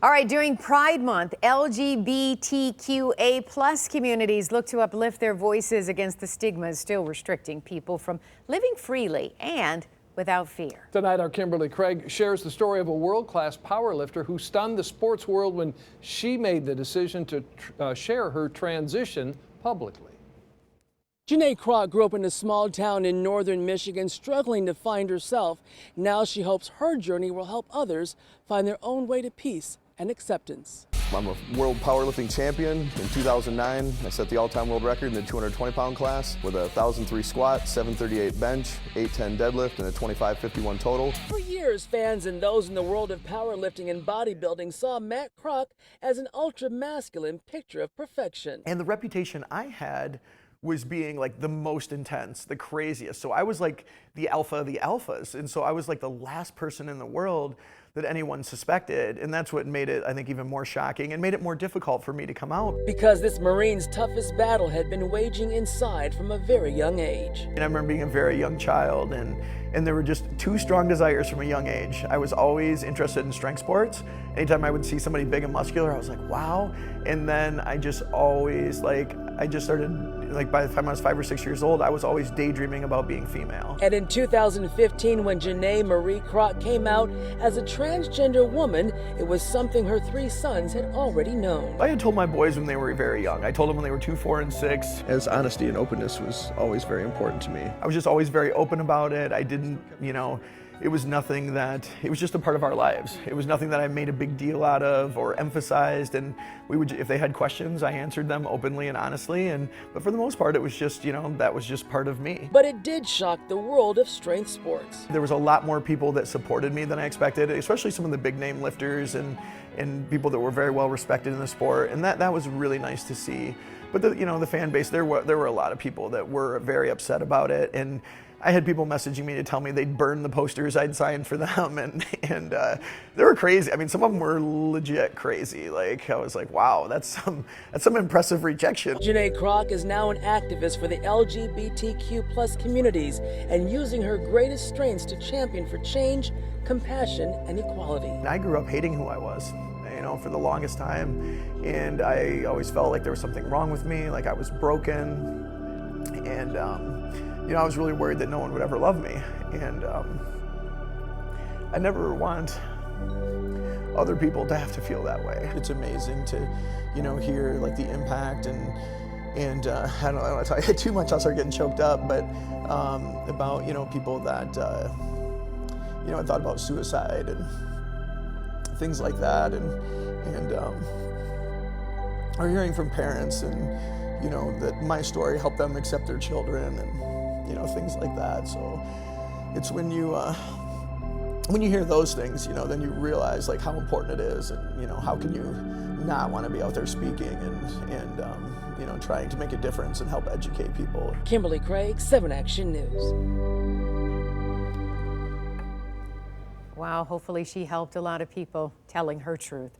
All right, during Pride Month, LGBTQA+ communities look to uplift their voices against the stigmas still restricting people from living freely and without fear. Tonight, our Kimberly Craig shares the story of a world-class powerlifter who stunned the sports world when she made the decision to share her transition publicly. Janae Kroc grew up in a small town in northern Michigan, struggling to find herself. Now she hopes her journey will help others find their own way to peace and acceptance. I'm a world powerlifting champion. In 2009, I set the all-time world record in the 220-pound class with a 1,003 squat, 738 bench, 810 deadlift, and a 2551 total. For years, fans and those in the world of powerlifting and bodybuilding saw Matt Kroc as an ultra-masculine picture of perfection. And the reputation I had was being like the most intense, the craziest. So I was like the alpha of the alphas. And so I was like the last person in the world that anyone suspected. And that's what made it, I think, even more shocking and made it more difficult for me to come out. Because this Marine's toughest battle had been waging inside from a very young age. And I remember being a very young child, and there were just two strong desires from a young age. I was always interested in strength sports. Anytime I would see somebody big and muscular, I was like, wow. And then I just always I just started, by the time I was 5 or 6 years old, I was always daydreaming about being female. And in 2015, when Janae Marie Kroc came out as a transgender woman, it was something her 3 sons had already known. I had told my boys when they were very young. I told them when they were 2, 4, and 6. As honesty and openness was always very important to me. I was just always very open about it. I didn't, it was nothing that, it was just a part of our lives. It was nothing that I made a big deal out of or emphasized, and we would, if they had questions, I answered them openly and honestly, but for the most part, it was just, that was just part of me. But it did shock the world of strength sports. There was a lot more people that supported me than I expected, especially some of the big name lifters and people that were very well respected in the sport, and that was really nice to see. But the fan base, there were a lot of people that were very upset about it, and I had people messaging me to tell me they'd burn the posters I'd signed for them, and they were crazy. I mean, some of them were legit crazy. I was like, wow, that's some impressive rejection. Janae Kroc is now an activist for the LGBTQ+ communities and using her greatest strengths to champion for change, compassion, and equality. I grew up hating who I was, for the longest time, and I always felt like there was something wrong with me, like I was broken, and I was really worried that no one would ever love me, and I never want other people to have to feel that way. It's amazing to, hear the impact and I don't want to tell you too much, I'll start getting choked up, but about, people that, had thought about suicide and things like that, and or hearing from parents and, that my story helped them accept their children and, things like that. So it's when you hear those things, then you realize how important it is, and how can you not want to be out there speaking and trying to make a difference and help educate people. Kimberly Craig, 7 Action News. Wow, hopefully she helped a lot of people telling her truth.